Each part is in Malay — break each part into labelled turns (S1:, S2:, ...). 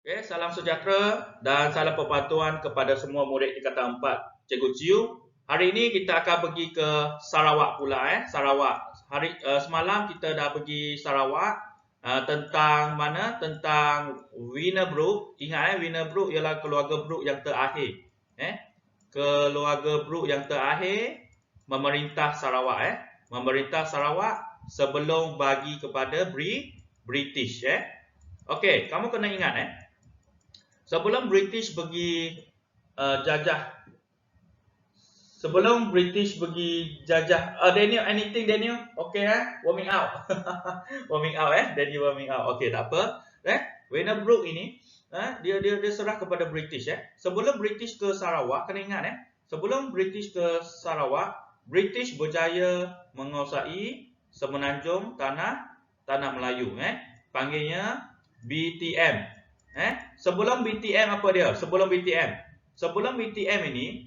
S1: Okay, salam sejahtera dan salam perpatuhan kepada semua murid tingkatan 4 Cikgu Ciu. Hari ini kita akan pergi ke Sarawak pula Sarawak. Semalam kita dah pergi Sarawak tentang mana? Tentang Winner Brook. Ingat Winner Brook ialah keluarga Brook yang terakhir. Keluarga Brook yang terakhir memerintah Sarawak Memerintah Sarawak sebelum bagi kepada British Okey, kamu kena ingat sebelum British pergi jajah Daniel, anything Daniel? Okay warming out. Warming out Daniel warming out. Okay, tak apa. Winner Brook ini dia serah kepada British Sebelum British ke Sarawak, kena ingat sebelum British ke Sarawak, British berjaya menguasai semenanjung tanah Melayu panggilnya BTM. Sebelum BTM apa dia? Sebelum BTM ini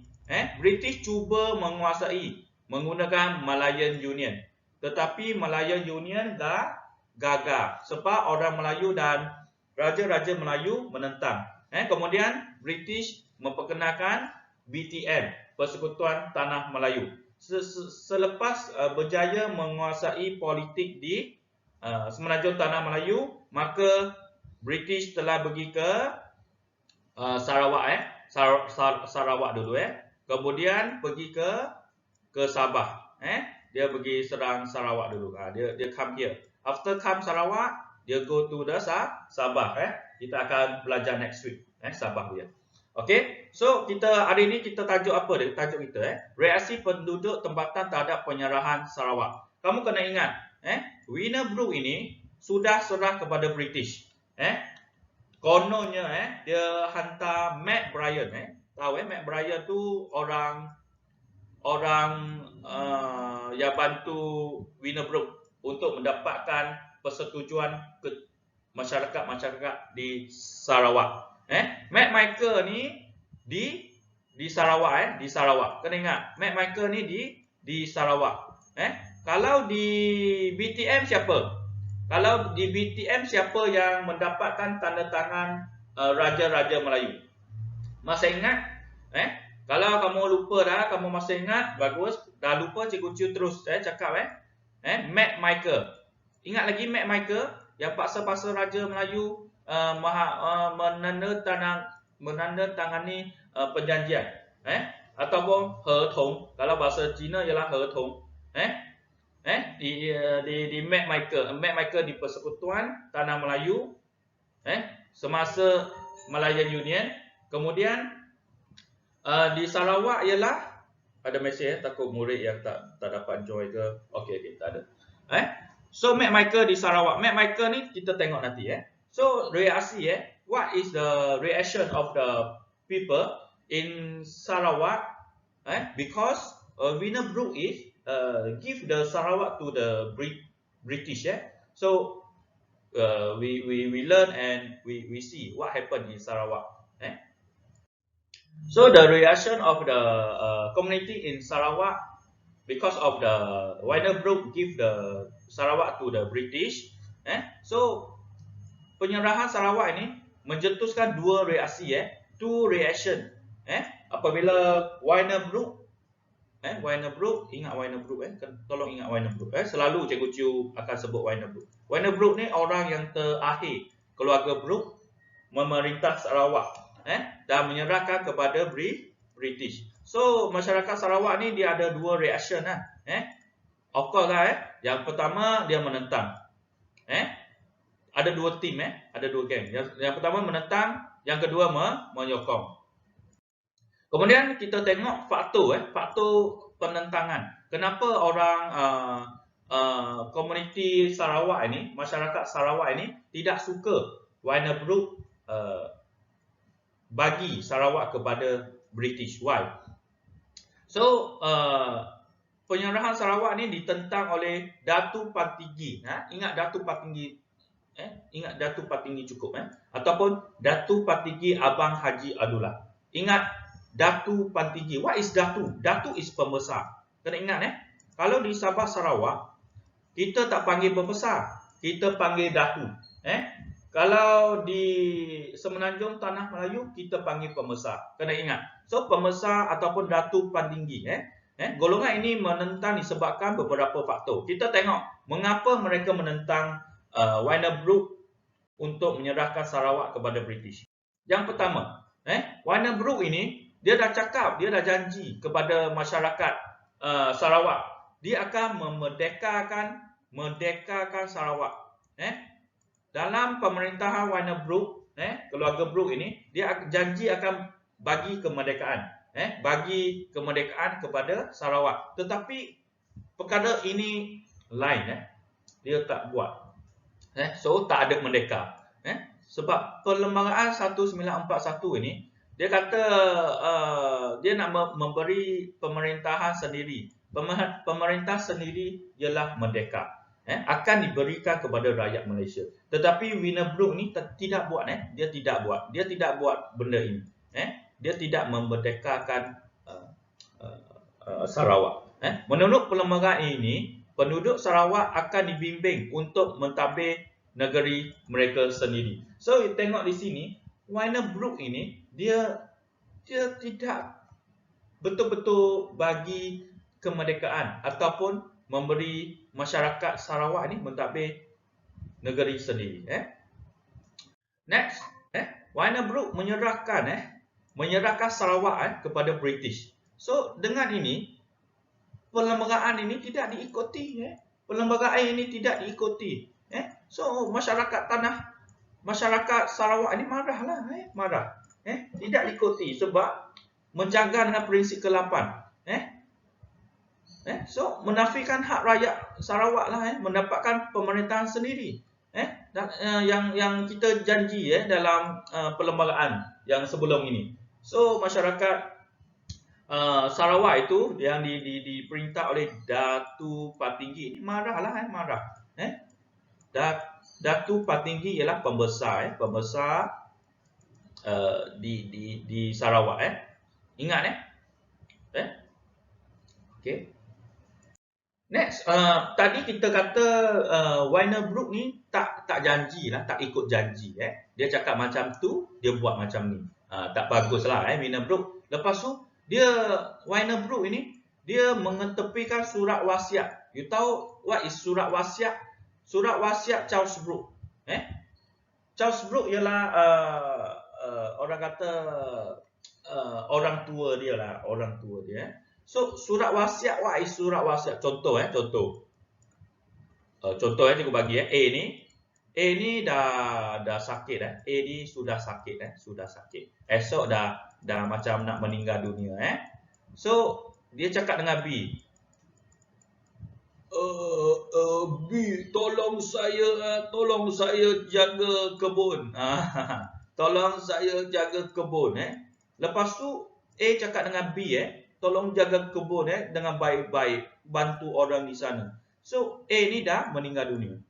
S1: British cuba menguasai menggunakan Malayan Union. Tetapi Malayan Union gagal sebab orang Melayu dan raja-raja Melayu menentang. Kemudian British memperkenalkan BTM, Persekutuan Tanah Melayu. Selepas berjaya menguasai politik di semenanjung Tanah Melayu, maka British telah pergi ke Sarawak Sarawak dulu Kemudian pergi ke Sabah. Dia pergi serang Sarawak dulu. Dia come here. After come Sarawak, dia go to the Sabah Kita akan belajar next week Sabah dia. Okey. So hari ini kita tajuk apa dia? Tajuk kita reaksi penduduk tempatan terhadap penyerahan Sarawak. Kamu kena ingat Winner Brook ini sudah serah kepada British. Kononnya dia hantar Mac Bryan tahu Mac Bryan tu orang yang bantu Winner Brook untuk mendapatkan persetujuan ke masyarakat di Sarawak. Mac Michael ni di Sarawak di Sarawak. Kena ingat, Mac Michael ni di Sarawak. Kalau di BTM siapa? Kalau di BTM siapa yang mendapatkan tanda tangan Raja-Raja Melayu? Masih ingat? Kalau kamu lupa kamu masih ingat, bagus. Dah lupa, Cikgu Ciu terus cakap Mac Michael. Ingat lagi Mac Michael yang paksa-paksa Raja Melayu menandatangani perjanjian ataupun He-Tong. Kalau bahasa Cina ialah He-Tong. Di Mac Michael di Persekutuan Tanah Melayu semasa Malayan Union. Kemudian di Sarawak ialah ada mesej takut murid yang tak dapat join ke. Okey tak ada. So Mac Michael di Sarawak. Mac Michael ni kita tengok nanti So reaksi what is the reaction of the people in Sarawak because Winner Brook is give the Sarawak to the British So we learn and we see what happened in Sarawak So the reaction of the community in Sarawak because of the Winner Brook give the Sarawak to the British So penyerahan Sarawak ini mencetuskan dua reaksi two reaction apabila Winner Brook Winner Brook, ingat Winner Brook tolong ingat Winner Brook selalu Cikgu Ciu akan sebut Winner Brook. Winner Brook ni orang yang terakhir keluarga Brook memerintah Sarawak dan menyerahkan kepada British. So masyarakat Sarawak ni dia ada dua reaction Of course yang pertama dia menentang. Ada dua team ada dua geng. Yang pertama menentang, yang kedua menyokong. Kemudian kita tengok faktor penentangan. Kenapa orang komuniti Sarawak ini, masyarakat Sarawak ini tidak suka Winner Brook bagi Sarawak kepada British? Why? So penyerahan Sarawak ini ditentang oleh Datu Pattinggi. Ingat Datu Pattinggi? Ingat Datu Pattinggi cukup ataupun Datu Pattinggi Abang Haji Abdullah. Ingat Datu Pattinggi. What is Datu? Datu is pembesar. Kena ingat kalau di Sabah Sarawak kita tak panggil pembesar, kita panggil Datu. Kalau di Semenanjung Tanah Melayu kita panggil pembesar. Kena ingat. So pembesar ataupun Datu Patinggi golongan ini menentang disebabkan beberapa faktor. Kita tengok mengapa mereka menentang Wynnebrook untuk menyerahkan Sarawak kepada British. Yang pertama, Wynnebrook ini dia dah cakap, dia dah janji kepada masyarakat Sarawak, dia akan memerdekakan Sarawak. Dalam pemerintahan Wynnebrook, keluarga Brook ini, dia janji akan bagi kemerdekaan, kepada Sarawak. Tetapi perkara ini lain, dia tak buat. So tak ada merdeka. Sebab Perlembagaan 1941 ini dia kata dia nak memberi pemerintahan sendiri. Pemerintah sendiri ialah merdeka. Akan diberikan kepada rakyat Malaysia. Tetapi Wynnebrook ni tidak buat. Dia tidak buat. Dia tidak buat benda ini. Dia tidak memerdekakan Sarawak. Menurut perlembagaan ini, penduduk Sarawak akan dibimbing untuk mentadbir negeri mereka sendiri. So, tengok di sini, Wynnebrook ini, dia tidak betul-betul bagi kemerdekaan ataupun memberi masyarakat Sarawak ini mentadbir negeri sendiri. Next, Wynnebrook menyerahkan Sarawak kepada British. So, dengan ini, perlembagaan ini tidak diikuti. Perlembagaan ini tidak diikuti. So, masyarakat Sarawak ini marahlah. Marah. Tidak diikuti sebab menjaga dengan prinsip ke-8. So, menafikan hak rakyat Sarawak lah, mendapatkan pemerintahan sendiri. Yang kita janji dalam perlembagaan yang sebelum ini. So, masyarakat Sarawak itu yang diperintah oleh Datu Patinggi ini marahlah, marah. Datu Patinggi ialah pembesar di Sarawak. Ingat Okay. Next, tadi kita kata Wynnebrook ni tak janji lah, tak ikut janji. Dia cakap macam tu, dia buat macam ni. Tak baguslah Wynnebrook. Lepas tu Wynnebrook ini dia mengetepikan surat wasiat. You tahu what is surat wasiat? Surat wasiat Charles Brooke. Charles Brooke ialah orang kata orang tua dia lah, orang tua dia. So, surat wasiat, what is surat wasiat? Contoh. Contoh cikgu bagi A ni dah sakit. A ni sudah sakit. Esok dah macam nak meninggal dunia. So, dia cakap dengan B. B, tolong saya jaga kebun. Tolong saya jaga kebun. Lepas tu A cakap dengan B tolong jaga kebun dengan baik-baik, bantu orang di sana. So A ni dah meninggal dunia.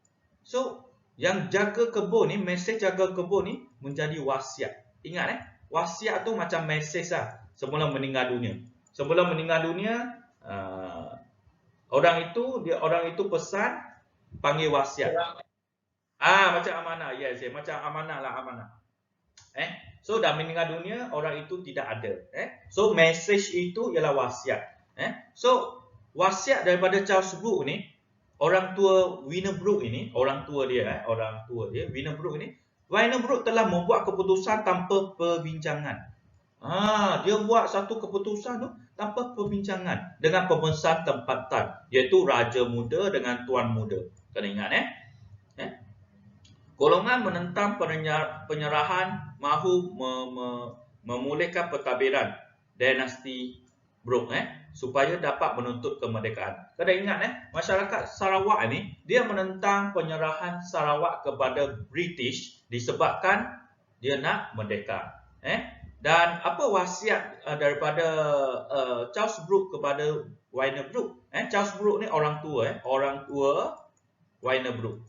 S1: So yang jaga kebun ni, mesej jaga kebun ni menjadi wasiat. Ingat wasiat tu macam mesej lah sebelum meninggal dunia. Sebelum meninggal dunia orang itu pesan panggil wasiat. Macam amanah. Yes, macam amanah lah, amanah. So dah meninggal dunia, orang itu tidak ada. So message itu ialah wasiat. So wasiat daripada Charles Brooke ni, orang tua Wynnebrook ini, orang tua dia Wynnebrook ini, Wynnebrook telah membuat keputusan tanpa perbincangan. Dia buat satu keputusan tu tanpa perbincangan dengan pembesar tempatan, iaitu Raja Muda dengan Tuan Muda. Kena ingat golongan menentang penyerahan mahu memulihkan pentadbiran dinasti Brooke supaya dapat menuntut kemerdekaan. Kena ingat masyarakat Sarawak ni dia menentang penyerahan Sarawak kepada British disebabkan dia nak merdeka. Dan apa wasiat daripada Charles Brooke kepada Wynnebrook? Charles Brooke ni orang tua Wynnebrook.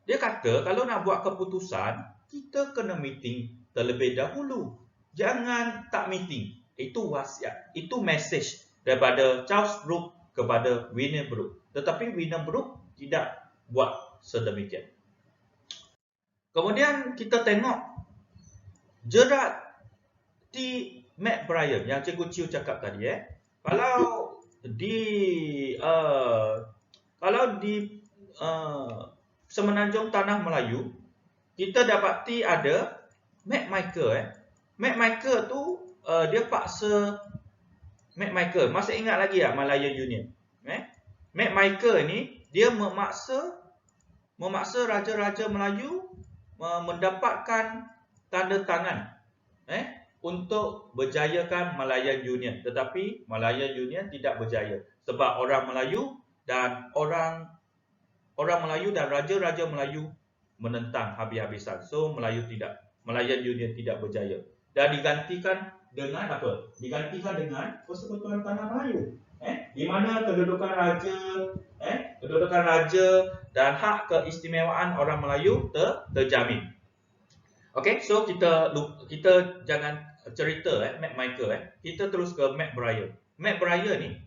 S1: Dia kata kalau nak buat keputusan, kita kena meeting terlebih dahulu. Jangan tak meeting. Itu wasiat. Itu message daripada Charles Brooke kepada Wynnebrook. Tetapi Wynnebrook tidak buat sedemikian. Kemudian kita tengok Gerard T. McBrien yang Cikgu Chiu cakap tadi. Kalau di Semenanjung Tanah Melayu, kita dapati ada McMichael. McMichael tu dia paksa McMichael, masih ingat lagi tak Malayan Union? McMichael ni dia memaksa raja-raja Melayu mendapatkan tanda tangan untuk berjayakan Malayan Union, tetapi Malayan Union tidak berjaya sebab orang Melayu dan raja-raja Melayu menentang habis-habisan. So Malayan Union tidak berjaya dan digantikan dengan apa? Digantikan dengan Persekutuan Tanah Melayu. Di mana kedudukan raja dan hak keistimewaan orang Melayu terjamin. Okey, so kita jangan cerita McMichael. Kita terus ke McBrien. McBrien ni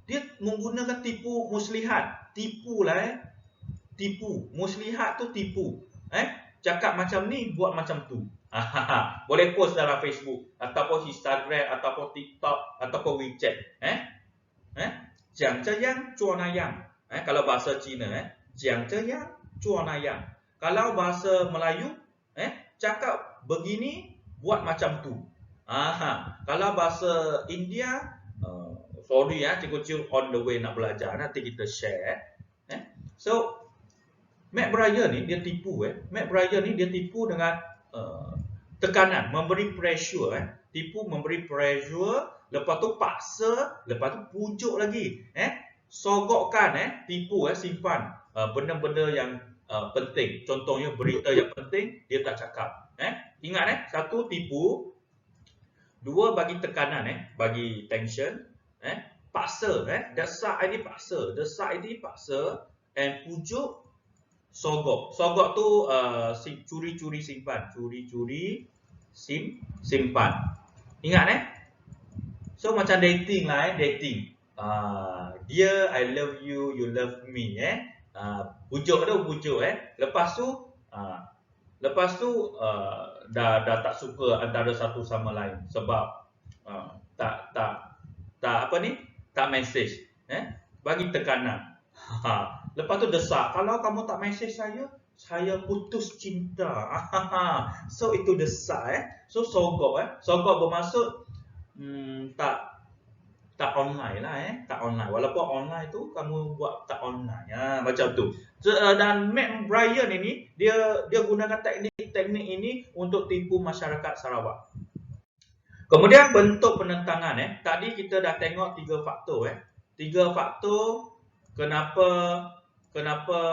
S1: dia menggunakan tipu muslihat. Tipu. Muslihat tu tipu. Cakap macam ni, buat macam tu. Boleh post dalam Facebook ataupun Instagram ataupun TikTok ataupun WeChat. Jiang zheyang zuo na yang. Kalau bahasa Cina jiang zheyang zuo na yang. Kalau bahasa Melayu cakap begini, buat macam tu. Kalau bahasa India, sorry Cikgu Chiu on the way nak belajar, nanti kita share. So McBrien ni dia tipu. McBrien ni dia tipu dengan tekanan, memberi pressure. Tipu, memberi pressure, lepas tu paksa, lepas tu pujuk lagi. Sogokkan, tipu, simpan benda-benda yang penting. Contohnya berita yang penting dia tak cakap. Ingat satu tipu, dua bagi tekanan, bagi tension, paksa, desak ini paksa, and pujuk, sogok. Sogok tu curi-curi simpan, simpan. Ingat So macam dating lah, dating. Dear, I love you, you love me. Pujuk. Lepas tu dah tak suka antara satu sama lain sebab tak message. Bagi tekanan. Lepas tu desak, kalau kamu tak message saya putus cinta. So itu desak. So sogok. Sogok bermaksud tak online lah. Tak online. Walaupun online tu kamu buat tak online. Macam tu. Dan McBrien ini dia gunakan teknik ini untuk tipu masyarakat Sarawak. Kemudian bentuk penentangan. Tadi kita dah tengok 3 faktor. 3 faktor kenapa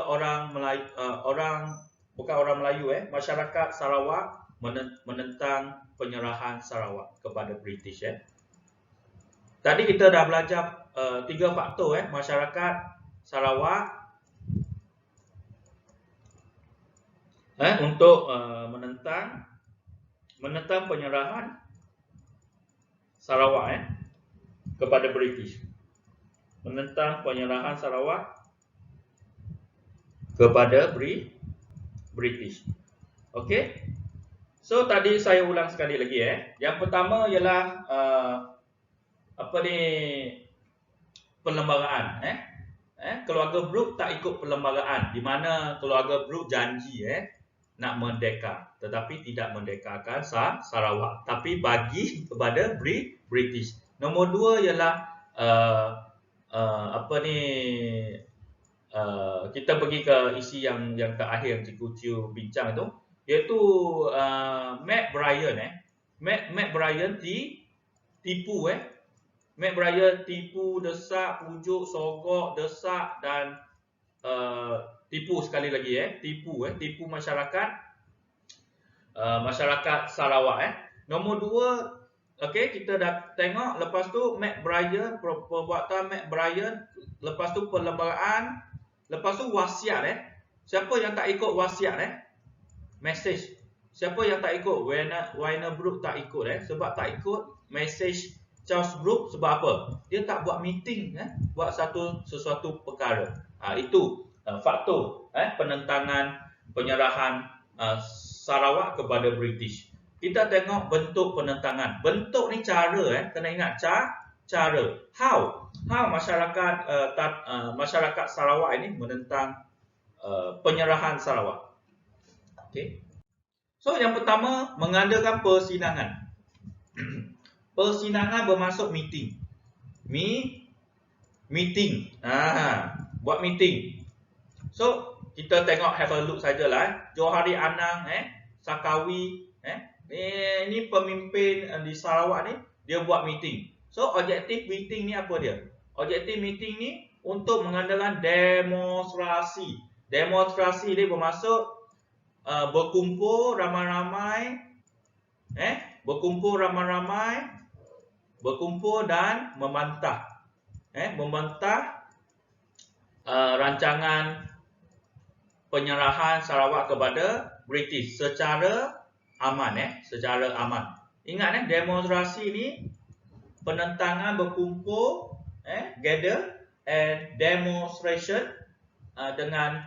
S1: orang Melayu, bukan orang Melayu, masyarakat Sarawak menentang penyerahan Sarawak kepada British. Tadi kita dah belajar 3 faktor masyarakat Sarawak untuk menentang penyerahan Sarawak kepada British. Menentang penyerahan Sarawak kepada British. Okey. So tadi saya ulang sekali lagi. Yang pertama ialah perlembagaan. Keluarga Brooke tak ikut perlembagaan, di mana keluarga Brooke janji nak merdeka, tetapi tidak merdekakan Sarawak, tapi bagi kepada British. Nombor 2 ialah kita pergi ke isi yang terakhir Cikgu Chiu bincang tu, iaitu McBrien. McBrien tipu. McBrien tipu, desak, pujuk, sogok, desak dan tipu sekali lagi. Tipu masyarakat Sarawak. Nombor 2, kita dah tengok. Lepas tu McBrien, perbuatan McBrien. Lepas tu perlembagaan. Lepas tu wasiat. Siapa yang tak ikut wasiat? Message. Siapa yang tak ikut? Wainer Brooke tak ikut. Sebab tak ikut message Charles Brooke, sebab apa? Dia tak buat meeting, buat sesuatu perkara. Itu faktor penentangan penyerahan Sarawak kepada British. Kita tengok bentuk penentangan. Bentuk ni cara, kena ingat cara. How masyarakat masyarakat Sarawak ini menentang penyerahan Sarawak. Okay. So yang pertama, mengadakan persidangan. Persidangan bermaksud meeting. Meeting. Buat meeting. So kita tengok, have a look sajalah. Johari Anang, Sakawi, ini pemimpin di Sarawak ni, dia buat meeting. So objektif meeting ni apa dia? Objektif meeting ni untuk mengadakan demonstrasi. Demonstrasi dia bermaksud berkumpul ramai-ramai, berkumpul dan membantah, rancangan penyerahan Sarawak kepada British secara aman, secara aman. Ingat, demonstrasi ni penentangan berkumpul, gather and demonstration dengan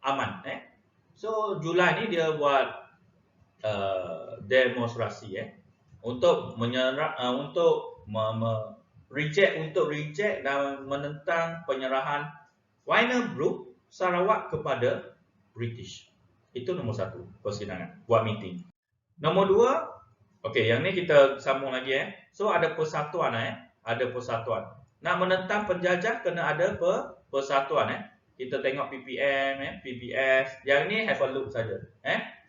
S1: aman. So Julai ni dia buat demonstrasi untuk reject dan menentang penyerahan Wynabrooke Sarawak kepada British. Itu nombor satu, persidangan, buat meeting. Nombor dua, okey, yang ni kita sambung lagi. So ada persatuan, ada persatuan. Nak menentang penjajah kena ada persatuan. Kita tengok PPM, PBS. Yang ni have a look saja.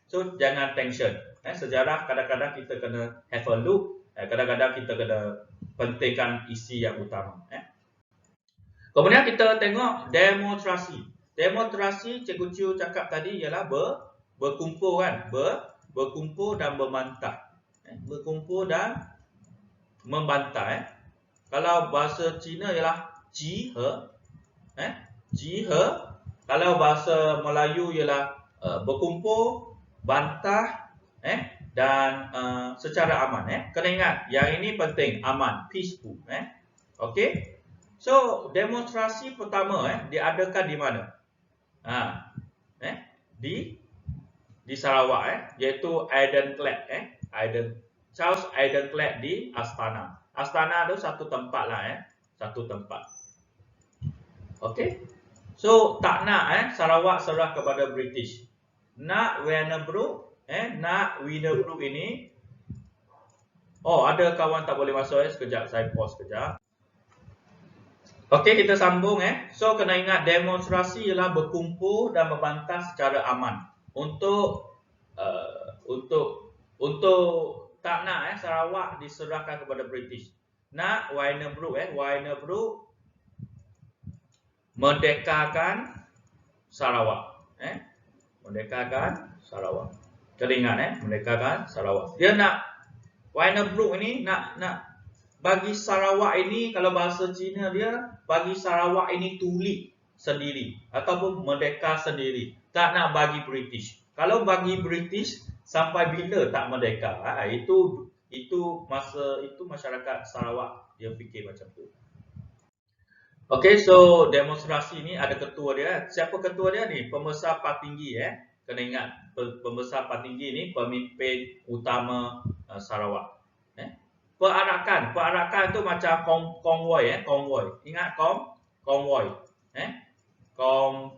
S1: So jangan tension. Sejarah kadang-kadang kita kena have a look. Kadang-kadang kita kena pentingkan isi yang utama. Kemudian kita tengok demonstrasi. Demonstrasi Cikgu Chiu cakap tadi ialah berkumpul, berkumpul dan membantah. Berkumpul dan membantah. Kalau bahasa Cina ialah jihe. Jihe. Kalau bahasa Melayu ialah berkumpul, bantah, dan secara aman. Kena ingat, yang ini penting, aman, peaceful. Okey. So demonstrasi pertama diadakan di mana? Di Sarawak, iaitu Aidenclad, Charles Aidenclad di Astana. Astana tu satu tempat lah, satu tempat. Okey. So tak nak Sarawak serah kepada British. Nak Wynabrooke, ini. Oh, ada kawan tak boleh masuk sekejap, saya pause sekejap. Okey, kita sambung. So kena ingat, demonstrasi ialah berkumpul dan membantah secara aman untuk tak nak Sarawak diserahkan kepada British. Nak Wynabrooke merdekakan Sarawak. Merdekakan Sarawak. Kena ingat, merdekakan Sarawak. Dia nak Wynabrooke ini nak bagi Sarawak ini, kalau bahasa Cina dia, bagi Sarawak ini tuli sendiri ataupun merdeka sendiri. Tak nak bagi British. Kalau bagi British, sampai bila tak merdeka? Itu masyarakat Sarawak dia fikir macam tu. Okey, so demonstrasi ni ada ketua dia. Siapa ketua dia ni? Pembesar Partinggi. Kena ingat, pembesar Partinggi ni pemimpin utama Sarawak. Perarakan tu macam konvoi. Ingat konvoi. Konvoi. KON.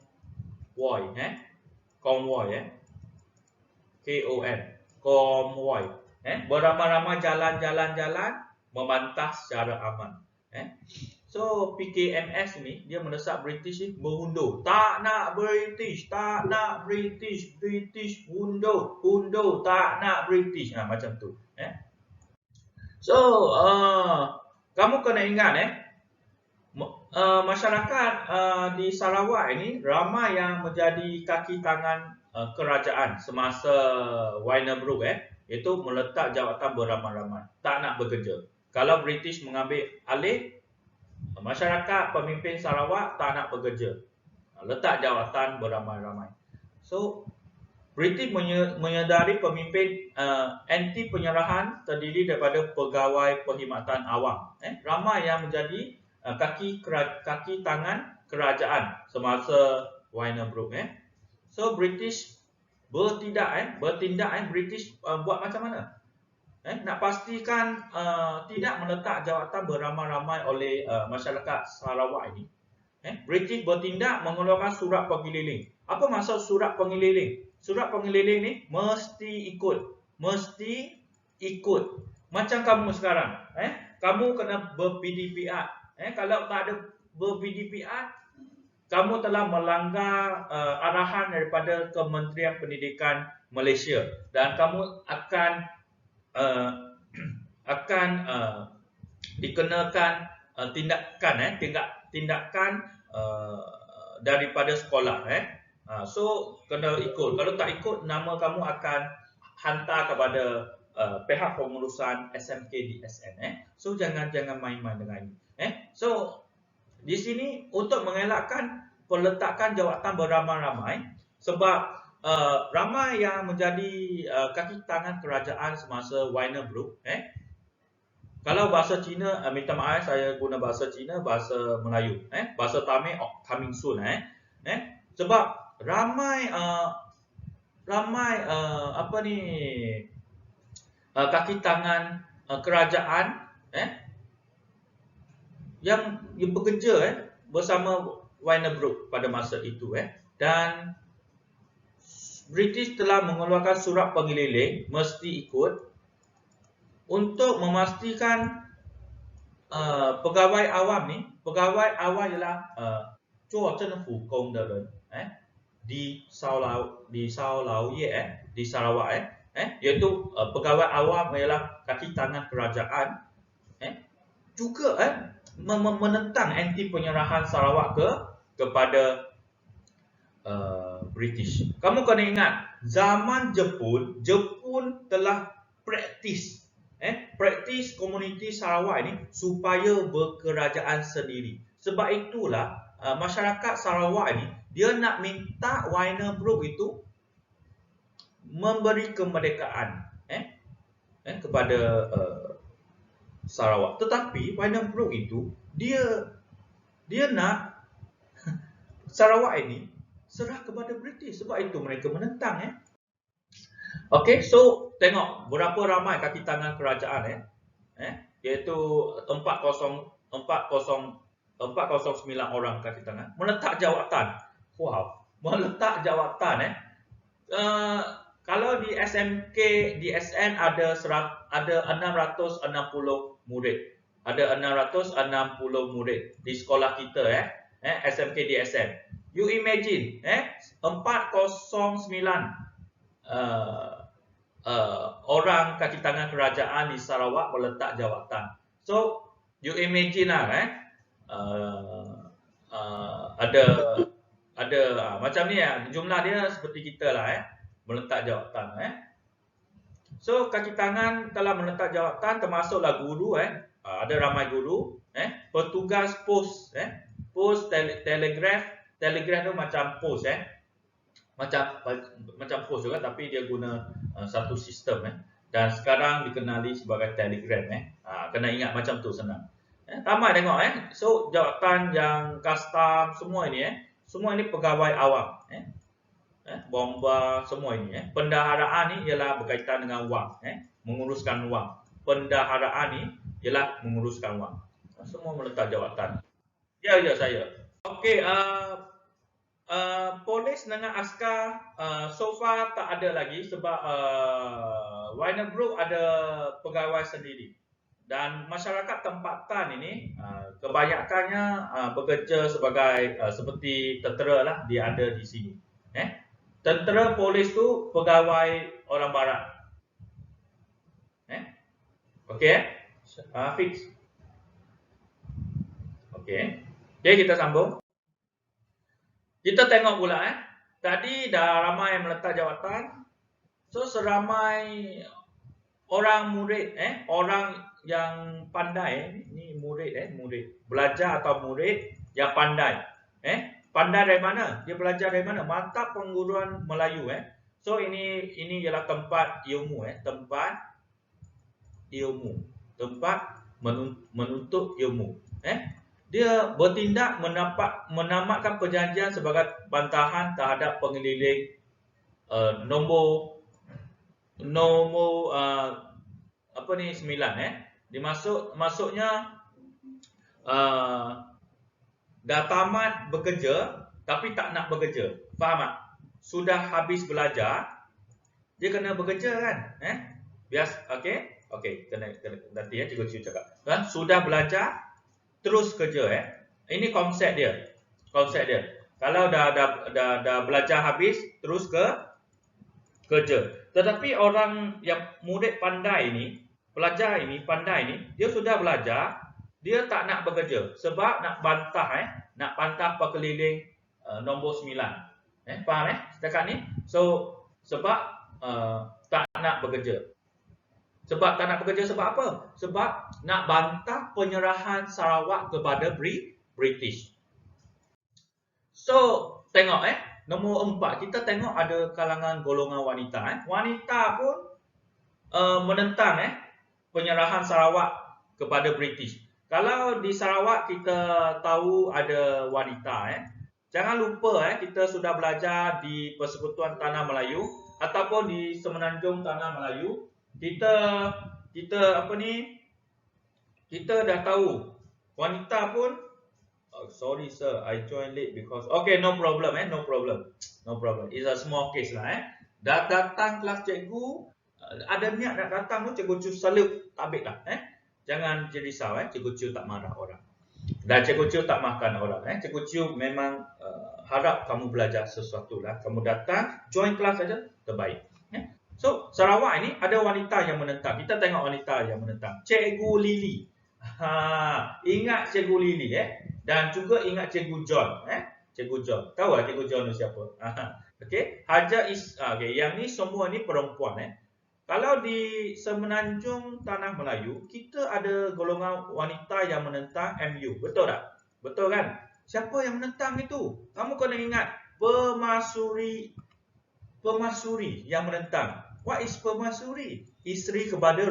S1: Konvoi. Beramai-ramai jalan-jalan membantah secara aman. So PKMS ni dia mendesak British ni mengundur. Tak nak British, British undur, tak nak British. Macam tu. So kamu kena ingat masyarakat di Sarawak ini ramai yang menjadi kaki tangan kerajaan semasa Wynabrooke, iaitu meletak jawatan beramai-ramai, tak nak bekerja. Kalau British mengambil alih, masyarakat pemimpin Sarawak tak nak bekerja, letak jawatan beramai-ramai. So British menyedari pemimpin anti penyerahan terdiri daripada pegawai perkhidmatan awam. Ramai yang menjadi kaki tangan kerajaan semasa Wynabrooke. So British bertindak British buat macam mana? Nak pastikan tidak meletak jawatan beramai-ramai oleh masyarakat Sarawak ini. British bertindak mengeluarkan surat pengeliling. Apa maksud surat pengeliling? Surat pengeliling ni mesti ikut. Macam kamu sekarang, kamu kena ber-PDPR. Kalau tak ada ber-PDPR, kamu telah melanggar arahan daripada Kementerian Pendidikan Malaysia dan kamu akan dikenakan tindakan daripada sekolah. So kena ikut. Kalau tak ikut, nama kamu akan hantar kepada pihak pengurusan SMK DSN. So jangan main-main dengan ini. So di sini untuk mengelakkan peletakan jawatan beramai-ramai, sebab ramai yang menjadi kaki tangan kerajaan semasa Wainer Brooke. Kalau bahasa Cina, minta maaf saya guna bahasa Cina, bahasa Melayu. Bahasa Tamil coming soon. Sebab ramai kaki tangan kerajaan yang bekerja bersama Wainer Brooke pada masa itu. Dan British telah mengeluarkan surat pengeliling mesti ikut untuk memastikan pegawai awam ialah 做政府工的人di Sarawak iaitu pegawai awam ialah kaki tangan kerajaan juga menentang anti penyerahan Sarawak kepada British. Kamu kena ingat, zaman Jepun telah praktis komuniti Sarawak ini supaya berkerajaan sendiri. Sebab itulah masyarakat Sarawak ini dia nak minta Wainer Brooke itu memberi kemerdekaan kepada Sarawak. Tetapi Wainer Brooke itu dia nak Sarawak ini serah kepada British. Sebab itu mereka menentang. Okey, so tengok berapa ramai kaki tangan kerajaan iaitu 409 orang kaki tangan meletak jawatan. Wow, meletak jawatan. Kalau di SMK DSN ada 660 murid. Ada 660 murid di sekolah kita SMK DSN. You imagine 409 orang kaki tangan kerajaan di Sarawak meletak jawatan. So you imagine lah ada macam ni jumlah dia seperti kita lah meletak jawatan. So kaki tangan telah meletak jawatan, termasuklah guru ada ramai guru, petugas pos, pos telegraf tu macam pos macam pos juga, tapi dia guna satu sistem dan sekarang dikenali sebagai telegram. Kena ingat macam tu, senang. Ramai tengok so jawatan yang custom semua ini pegawai awam. Bomba semua ini pendaharaan ni ialah berkaitan dengan wang, menguruskan wang. Pendaharaan ni ialah menguruskan wang. Semua meletak jawatan. Ya saya. Okey, polis dengan askar so far tak ada lagi sebab Wainer Brooke ada pegawai sendiri. Dan masyarakat tempatan ini kebanyakannya bekerja sebagai seperti tentera lah, dia ada di sini. Tentera, polis tu pegawai orang barat. Okey, fix. Okey, kita sambung. Kita tengok pula tadi dah ramai yang meletak jawatan. So seramai orang murid orang yang pandai ni murid belajar atau murid yang pandai. Pandai dari mana? Dia belajar dari mana? Mata Pengguruan Melayu. So ini ialah tempat ilmu tempat menuntut ilmu. Dia bertindak menamatkan perjanjian sebagai bantahan terhadap pengeliling nombor apa ni 9 masuknya dah tamat bekerja tapi tak nak bekerja. Faham tak? Sudah habis belajar, dia kena bekerja kan? Okey, kena nanti cikgu Ciu cakap. Kan? Sudah belajar terus kerja Ini konsep dia. Kalau dah belajar habis terus kerja. Tetapi orang yang murid pandai ni, pelajar ini pandai ni, dia sudah belajar, dia tak nak bekerja sebab nak bantah perkeliling nombor 9. Faham setakat ni? So sebab tak nak bekerja. Sebab apa? Sebab nak bantah penyerahan Sarawak kepada British. So tengok nombor 4, kita tengok ada kalangan golongan wanita. Wanita pun menentang penyerahan Sarawak kepada British. Kalau di Sarawak kita tahu ada wanita, jangan lupa kita sudah belajar di Persekutuan Tanah Melayu ataupun di Semenanjung Tanah Melayu, kita dah tahu wanita pun. Oh, sorry sir, I joined late because okay, no problem. It's a small case lah Dah datang kelas cikgu, ada niat nak datang tu, cikgu Ciu salute, tabik lah Jangan jadi risau cikgu Ciu tak marah orang. Dan cikgu Ciu tak makan orang Cikgu Ciu memang harap kamu belajar sesuatu lah. Kamu datang, join kelas saja, terbaik. So, Sarawak ini ada wanita yang menentang. Kita tengok wanita yang menentang. Cikgu Lily. Ingat Cikgu Lily dan juga ingat Cikgu John. Cikgu John. Tahu tak Cikgu John itu siapa? Okey, Haja yang ni semua ni perempuan Kalau di Semenanjung Tanah Melayu, kita ada golongan wanita yang menentang MU. Betul tak? Betul kan? Siapa yang menentang itu? Kamu kena ingat, Permaisuri yang menentang. What is Permaisuri? Isteri kepada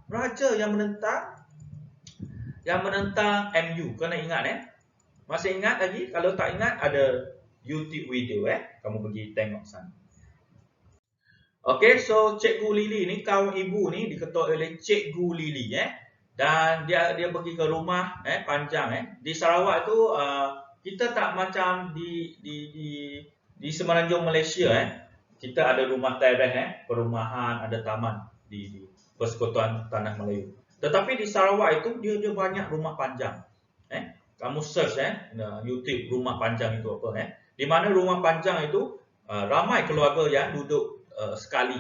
S1: raja yang menentang MU. Kena ingat Masih ingat lagi? Kalau tak ingat, ada YouTube video kamu pergi tengok sana. Okey, so Cikgu Lily ni, kaum ibu ni diketua oleh Cikgu Lily dan dia pergi ke rumah panjang Di Sarawak tu kita tak macam di Semenanjung Malaysia kita ada rumah tereh perumahan, ada taman di Persekutuan Tanah Melayu. Tetapi di Sarawak itu dia banyak rumah panjang. Kamu search YouTube rumah panjang itu apa Di mana rumah panjang itu ramai keluarga yang duduk sekali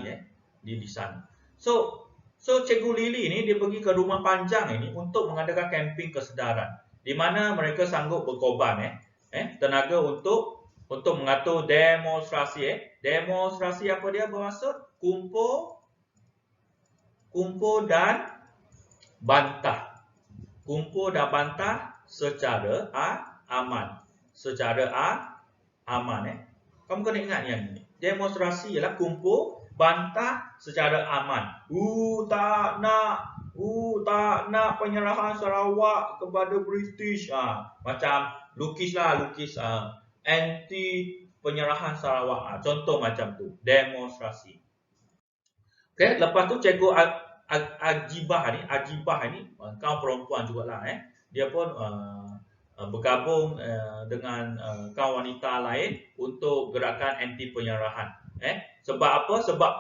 S1: di sana. So Cikgu Lily ni dia pergi ke rumah panjang ini untuk mengadakan camping kesedaran, di mana mereka sanggup berkorban tenaga untuk mengatur demonstrasi. Demonstrasi apa dia bermaksud? Kumpul dan bantah. Kumpul dan bantah secara aman. Kamu kena ingat yang ini. Demonstrasi ialah kumpul bantah secara aman. Tak nak penyerahan Sarawak kepada British. Macam lukis anti penyerahan Sarawak. Contoh macam tu, demonstrasi. Okey, lepas tu Cikgu Ajibah ni kaum perempuan jugalah Dia pun bergabung dengan kaum wanita lain untuk gerakan anti penyerahan. Sebab apa? Sebab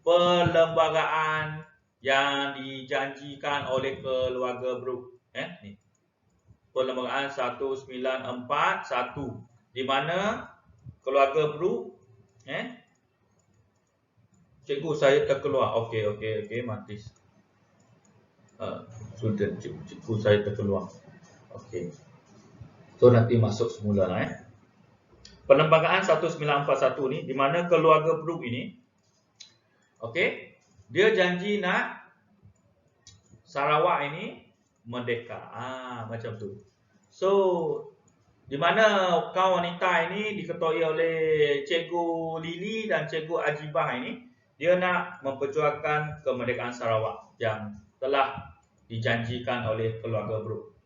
S1: perlembagaan yang dijanjikan oleh keluarga Brooke. Ni. Perlembagaan 1941 di mana keluarga Brooke cikgu saya terkeluar. Okey, mati. Sudah cikgu saya terkeluar. Okey. So nanti masuk semula Perlembagaan 1941 ni di mana keluarga Brooke ini dia janji nak Sarawak ini merdeka. Macam tu. So di mana kaum wanita ini diketuai oleh Cikgu Lily dan Cikgu Ajibah ini, dia nak memperjuangkan kemerdekaan Sarawak yang telah dijanjikan oleh keluarga Brooke.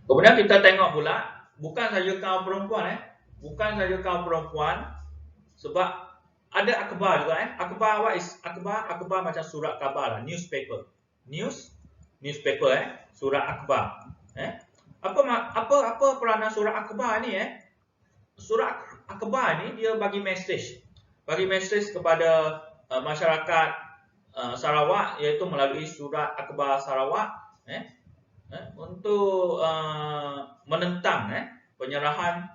S1: Kemudian kita tengok pula, bukan saja kaum perempuan bukan saja kaum perempuan, sebab ada akhbar juga Akhbar, what is akhbar? Akhbar macam surat khabar lah, newspaper. Newspaper surat akhbar. Apa peranan surat akhbar ni Surat akhbar ni dia bagi mesej kepada masyarakat Sarawak, iaitu melalui surat akhbar Sarawak untuk menentang penyerahan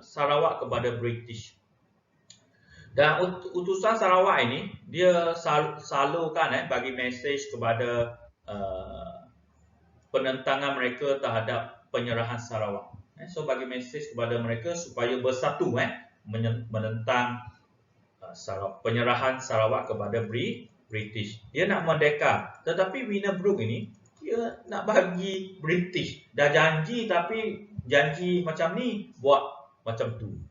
S1: Sarawak kepada British. Dan utusan Sarawak ini dia salurkan bagi mesej kepada penentangan mereka terhadap penyerahan Sarawak. So bagi mesej kepada mereka supaya bersatu menentang penyerahan Sarawak kepada British. Dia nak merdeka, tetapi Winabrook ini dia nak bagi British. Dah janji, tapi janji macam ni buat macam tu.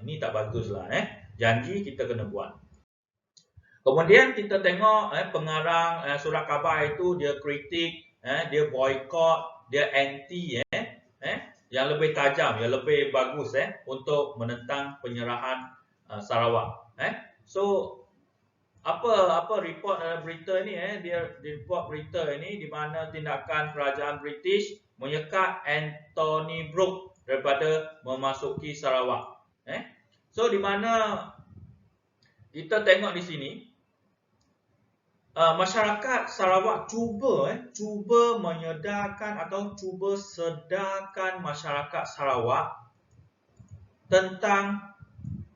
S1: Ini tak baguslah Janji kita kena buat. Kemudian kita tengok pengarang surat khabar itu dia kritik, dia boykot, dia anti yang lebih tajam, yang lebih bagus untuk menentang penyerahan Sarawak. So apa report berita ni dia report berita ini di mana tindakan kerajaan British menyekat Anthony Brooke daripada memasuki Sarawak. So di mana kita tengok di sini masyarakat Sarawak cuba menyedarkan atau cuba sedarkan masyarakat Sarawak tentang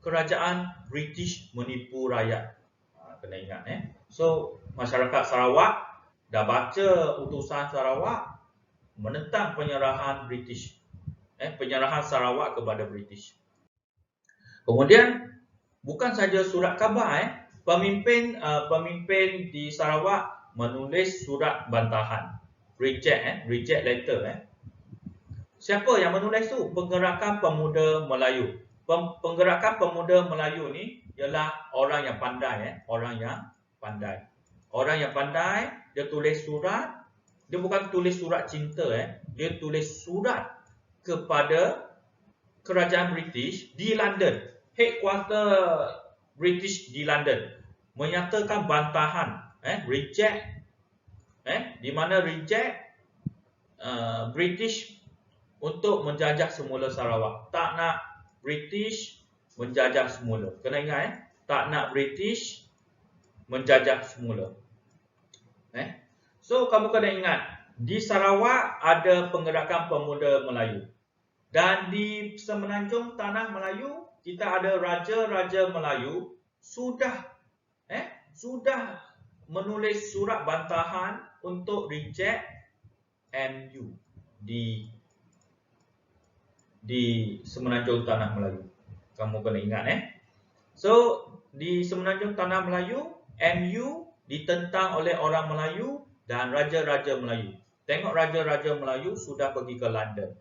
S1: kerajaan British menipu rakyat. Kena ingat So masyarakat Sarawak dah baca utusan Sarawak menentang penyerahan British. Penyerahan Sarawak kepada British. Kemudian bukan saja surat khabar pemimpin di Sarawak menulis surat bantahan, reject letter. Siapa yang menulis tu? Penggerakan Pemuda Melayu. Penggerakan Pemuda Melayu ni ialah orang yang pandai orang yang pandai, dia tulis surat. Dia bukan tulis surat cinta dia tulis surat kepada kerajaan British di London, headquarter British di London, menyatakan bantahan, reject, di mana reject British untuk menjajah semula Sarawak. Tak nak British menjajah semula. Kena ingat tak nak British menjajah semula. So kamu kena ingat, di Sarawak ada penggerakan Pemuda Melayu. Dan di Semenanjung Tanah Melayu, kita ada Raja-Raja Melayu sudah menulis surat bantahan untuk reject MU di Semenanjung Tanah Melayu. Kamu kena ingat So, di Semenanjung Tanah Melayu, MU ditentang oleh orang Melayu dan Raja-Raja Melayu. Tengok Raja-Raja Melayu sudah pergi ke London.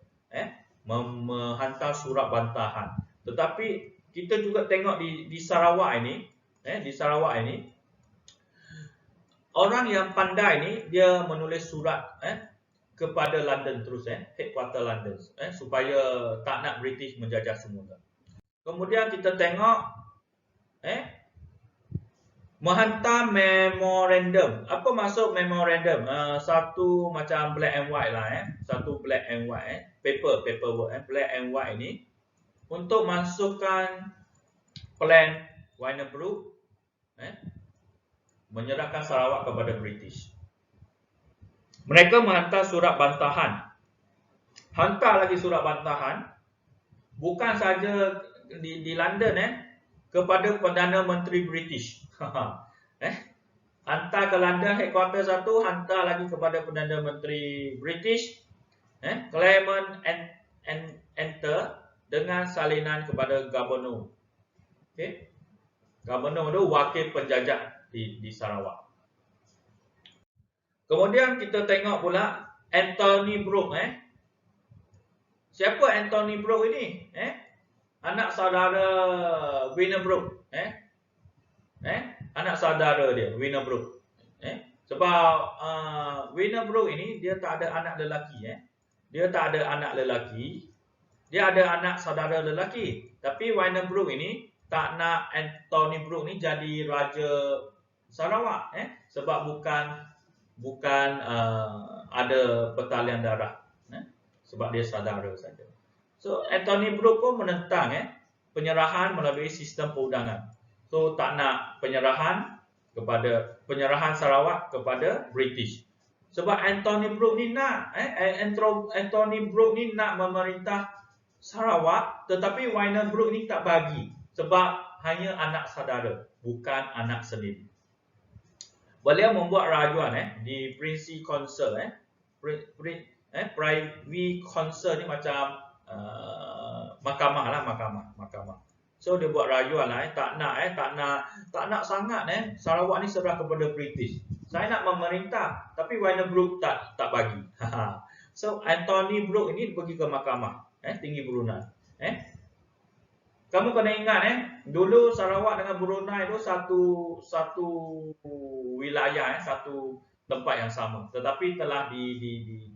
S1: Menghantar surat bantahan. Tetapi kita juga tengok di Sarawak ini, orang yang pandai ni dia menulis surat kepada London terus headquarter London supaya tak nak British menjajah semula. Kemudian kita tengok menghantar memorandum. Apa maksud memorandum? Satu macam black and white lah satu black and white paperwork black and white ini untuk masukkan plan Winabrook menyerahkan Sarawak kepada British. Mereka menghantar surat bantahan. Hantar lagi surat bantahan bukan saja di London kepada Perdana Menteri British. Hantar ke London headquarter satu, hantar lagi kepada Perdana Menteri British, Clement enter dengan salinan kepada Governor. Governor itu wakil penjajah di Sarawak. Kemudian kita tengok pula Anthony Brooke. Siapa Anthony Brooke ini? Anak saudara Winabrook. Anak saudara dia, Winabrook. Sebab Winabrook ini dia tak ada anak lelaki. Dia tak ada anak lelaki. dia ada anak saudara lelaki. Tapi Wynand Brooke ini tak nak Anthony Brooke ni jadi raja Sarawak, sebab bukan ada pertalian darah, sebab dia saudara saja. So Anthony Brooke pun menentang penyerahan melalui sistem perundangan. So tak nak penyerahan Sarawak kepada British. Sebab Anthony Brooke ni nak memerintah Sarawak, tetapi Wynand Brooke ni tak bagi sebab hanya anak saudara, bukan anak sendiri. Beliau membuat rajuan di Privy Council, Privy Council ni macam mahkamah lah, mahkamah. So dia buat rajuan tak nak sangat Sarawak ni serah kepada British. Saya nak memerintah, tapi Wynand Brooke tak bagi. So Anthony Brooke ini pergi ke mahkamah tinggi Brunei. Kamu kena ingat dulu Sarawak dengan Brunei itu satu wilayah, satu tempat yang sama, tetapi telah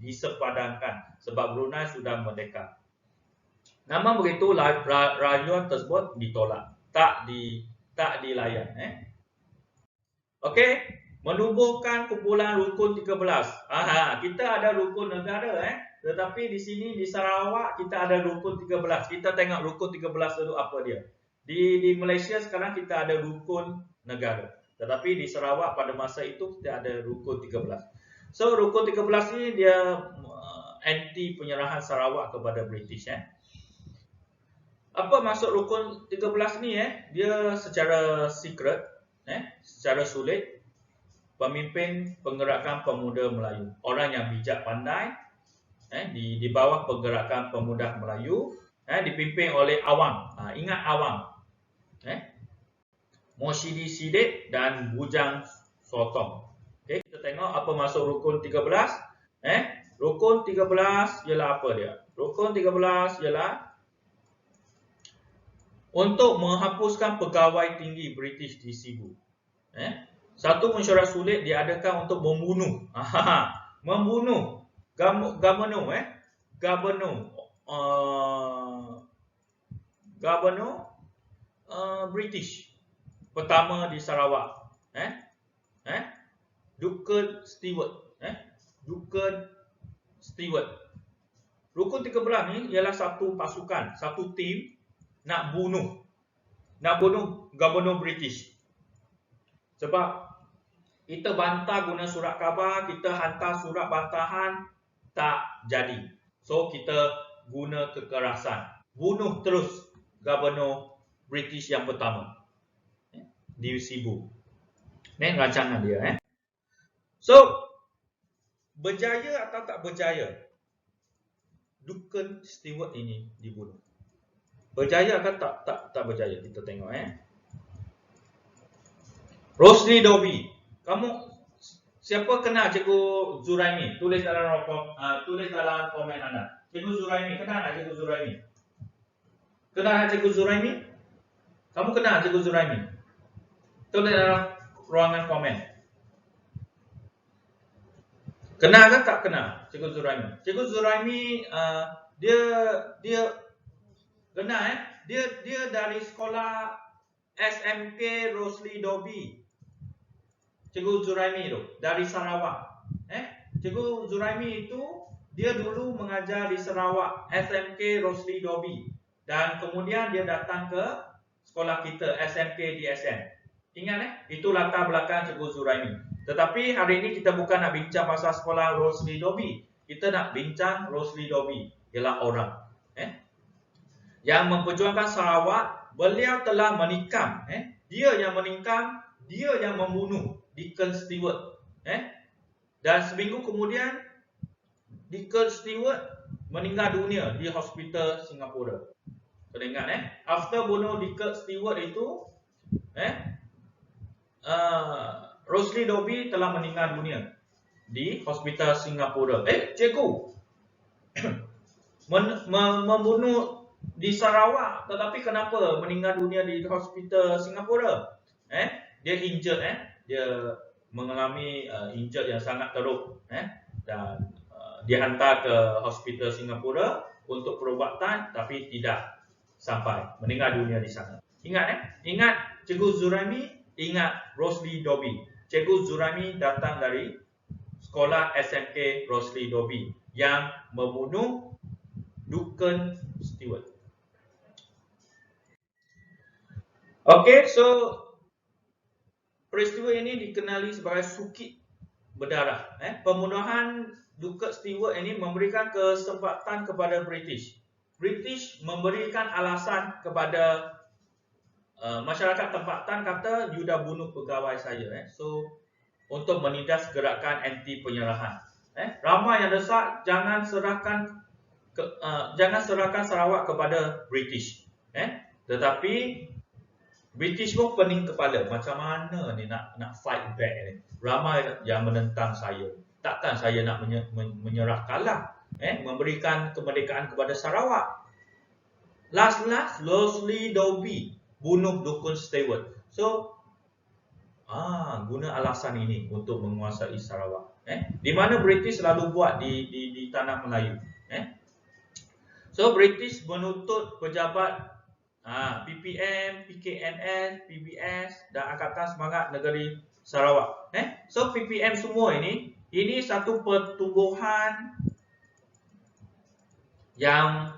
S1: disepadankan sebab Brunei sudah merdeka. Namun begitu rajuan tersebut ditolak, tak dilayan. Okey, menubuhkan kumpulan rukun 13. Kita ada rukun negara tetapi di sini di Sarawak kita ada rukun 13. Kita tengok rukun 13 itu apa dia. Di Malaysia sekarang kita ada rukun negara. Tetapi di Sarawak pada masa itu kita ada rukun 13. So rukun 13 ini dia anti penyerahan Sarawak kepada British. Apa maksud rukun 13 ni? Dia secara secret, secara sulit, pemimpin penggerakan pemuda Melayu, orang yang bijak pandai, di bawah pergerakan pemuda Melayu, dipimpin oleh Awang. Ingat Awang, Moshidi Siddiq dan Bujang Sotong. Okay, kita tengok apa maksud rukun 13. Rukun 13 ialah apa dia? Rukun 13 ialah untuk menghapuskan pegawai tinggi British di Sibu. Satu mesyuarat sulit diadakan untuk membunuh. Membunuh Governor British pertama di Sarawak, Duncan Stewart. Rukun 13 ni ialah satu pasukan, satu tim nak bunuh Governor British. Sebab kita bantah guna surat khabar, kita hantar surat bantahan, tak jadi. So kita guna kekerasan, bunuh terus Governor British yang pertama di Sibu. Ini rancangan dia. So berjaya atau tak berjaya Duncan Stewart ini dibunuh? Berjaya atau tak berjaya? Kita tengok. Rosli Dobi. Kamu siapa kenal Cikgu Zuraimi? Tulis dalam komen anda. Cikgu Zuraimi, kenal tak Cikgu Zuraimi? Kenal tak Cikgu Zuraimi? Kamu kenal Cikgu Zuraimi? Tulis dalam ruangan komen. Kenal ke tak kenal Cikgu Zuraimi? Cikgu Zuraimi dia kenal dia dari sekolah SMK Rosli Dobi. Cikgu Zuraimi itu dari Sarawak. Cikgu Zuraimi itu dia dulu mengajar di Sarawak SMK Rosli Dobi dan kemudian dia datang ke sekolah kita SMK DSN. Ingat itu latar belakang Cikgu Zuraimi. Tetapi hari ini kita bukan nak bincang pasal sekolah Rosli Dobi. Kita nak bincang Rosli Dobi ialah orang yang memperjuangkan Sarawak. Beliau telah menikam, dia yang menikam, dia yang membunuh Duncan Stewart. Dan seminggu kemudian Duncan Stewart meninggal dunia di hospital Singapura. Kena ingat after bunuh Duncan Stewart itu Rosli Dobi telah meninggal dunia di hospital Singapura. Cikgu membunuh di Sarawak, tetapi kenapa meninggal dunia di hospital Singapura? Dia injured, dia mengalami injured yang sangat teruk, dan dihantar ke hospital Singapura untuk perubatan tapi tidak sampai meninggal dunia di sana. Ingat ingat Cikgu Zuraimi, ingat Rosli Dobi. Cikgu Zuraimi datang dari sekolah SMK Rosli Dobi yang membunuh Dukun Stewart. Okey, so peristiwa ini dikenali sebagai Sukit Berdarah. Pembunuhan Dukun Stewart ini memberikan kesempatan kepada British. British memberikan alasan kepada masyarakat tempatan, kata you dah bunuh pegawai saya. So untuk menindas gerakan anti penyerahan. Ramai yang desak jangan serahkan Sarawak kepada British. Tetapi British pun pening kepala, macam mana ni nak fight back ni. Ramai yang menentang saya. Takkan saya nak menyerah kalah, memberikan kemerdekaan kepada Sarawak. Last Rosli Dobi bunuh Dukun Stewart. So guna alasan ini untuk menguasai Sarawak. Di mana British selalu buat di tanah Melayu. So British menuntut pejabat PPM, PKNS, PBS dan Angkatan Semangat Negeri Sarawak. So PPM semua ini satu pertubuhan yang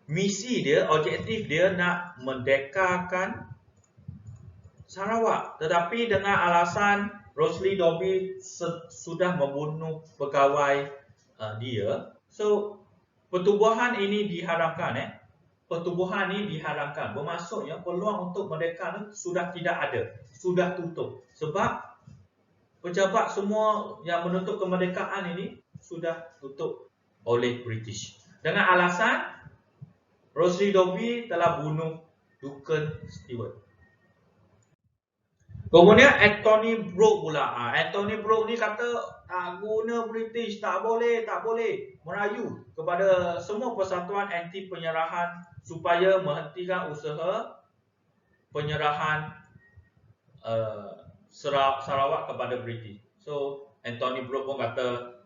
S1: misi dia, objektif dia nak merdekakan Sarawak. Tetapi dengan alasan Rosli Dobi sudah membunuh pegawai dia. So pertubuhan ini diharamkan. Pertubuhan ini diharamkan. Bermaksudnya peluang untuk merdeka sudah tidak ada. Sudah tutup. Sebab pejabat semua yang menuntut kemerdekaan ini sudah tutup oleh British. Dengan alasan Rosli Dobi telah bunuh Dukun Stewart. Kemudian Anthony Brooke pula. Anthony Brooke ni kata tak guna British, tak boleh merayu kepada semua persatuan anti penyerahan supaya menghentikan usaha penyerahan Sarawak kepada British. So Anthony Brooke pun kata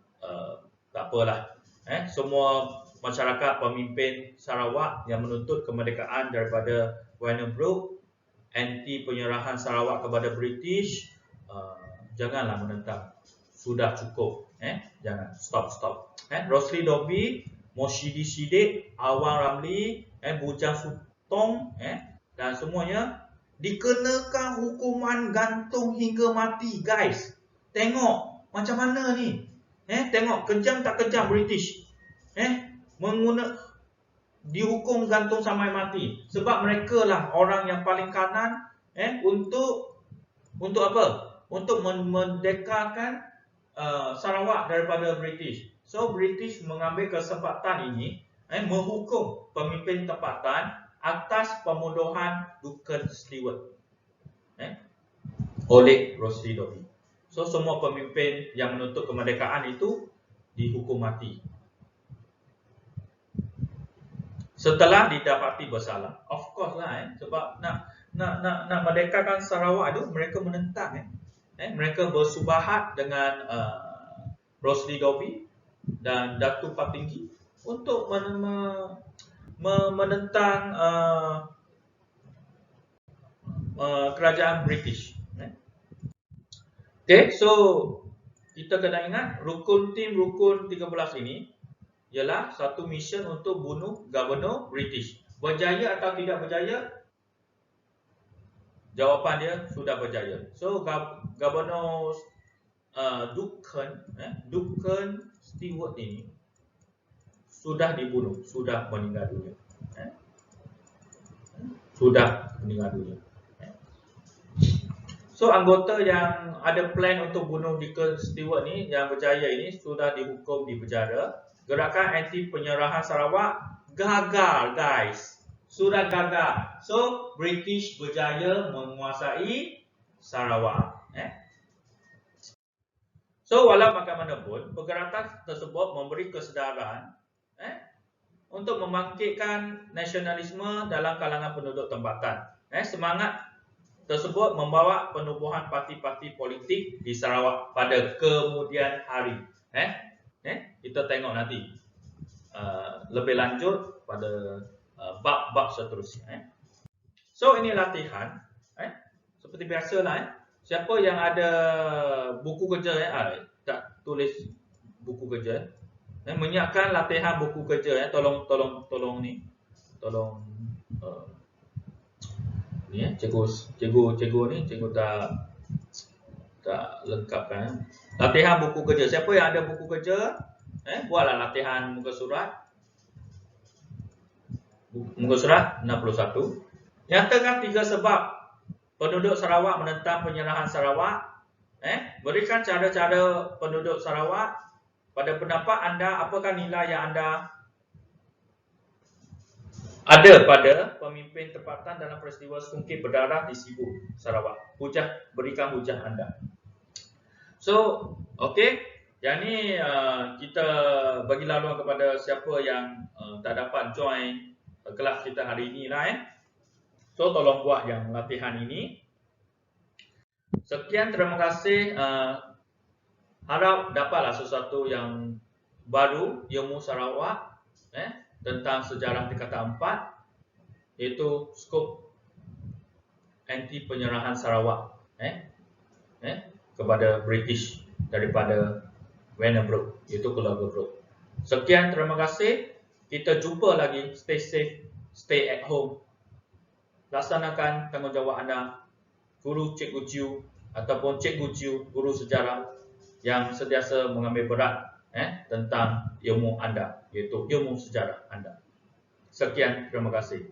S1: tak apalah. Semua masyarakat pemimpin Sarawak yang menuntut kemerdekaan daripada Warner Brooke, anti penyerahan Sarawak kepada British, janganlah menentang. Sudah cukup. Jangan. Stop. Rosli Dobi, Moshidi Siddiq, Awang Ramli, Bujang Sutong, dan semuanya dikenakan hukuman gantung hingga mati, guys. Tengok macam mana ni. Tengok kejam tak kejam British. Dihukum gantung sampai mati. Sebab mereka lah orang yang paling kanan untuk apa? Untuk merdekakan Sarawak daripada British. So British mengambil kesempatan ini menghukum pemimpin tempatan atas pembunuhan Dukun Stewart oleh Rosli Dobi. So semua pemimpin yang menuntut kemerdekaan itu dihukum mati setelah didapati bersalah. Of course lah, sebab nak merdekakan Sarawak itu mereka menentang. Mereka bersubahat dengan Rosli Dobi dan Datuk Patinggi untuk menentang kerajaan British. Okay, so kita kena ingat rukun 13 ini ialah satu mission untuk bunuh Governor British. Berjaya atau tidak berjaya? Jawapan dia sudah berjaya. So Governor Dukun Stewart ini sudah dibunuh, sudah meninggal dunia. Sudah meninggal dunia. So anggota yang ada plan untuk bunuh Dukun Stewart ni, yang berjaya ini sudah dihukum di penjara. Gerakan anti penyerahan Sarawak gagal, guys. Sudah gagal. So British berjaya menguasai Sarawak. So walau bagaimanapun, pergerakan tersebut memberi kesedaran untuk membangkitkan nasionalisme dalam kalangan penduduk tempatan. Semangat tersebut membawa penubuhan parti-parti politik di Sarawak pada kemudian hari. Kita tengok nanti. lebih lanjut pada bab-bab seterusnya. So ini latihan. Seperti biasalah. Siapa yang ada buku kerja tak tulis buku kerja. Menyiapkan latihan buku kerja. Tolong ni. Tolong ni cikgu ni tak lengkapkan. Latihan buku kerja. Siapa yang ada buku kerja, buatlah latihan muka surat. Muka surat 61. Nyatakan 3 sebab penduduk Sarawak menentang penyerahan Sarawak. Berikan cara-cara penduduk Sarawak. Pada pendapat anda, apakah nilai yang anda ada pada pemimpin tempatan dalam peristiwa sungkit berdarah di Sibu, Sarawak? Berikan hujah anda. So, okey. Yang ni kita bagi laluan kepada siapa yang tak dapat join kelas kita hari ini lah. So, tolong buat yang latihan ini. Sekian, terima kasih. Harap dapatlah sesuatu yang baru, ilmu Sarawak tentang sejarah tingkatan 4, iaitu skop anti penyerahan Sarawak kepada British daripada Wanabrook, iaitu keluarga Brooke. Sekian, terima kasih. Kita jumpa lagi. Stay safe, stay at home. Laksanakan tanggungjawab anda, guru cikgu Ciu ataupun cikgu Ciu, guru sejarah yang sentiasa mengambil berat tentang ilmu anda, iaitu ilmu sejarah anda. Sekian, terima kasih.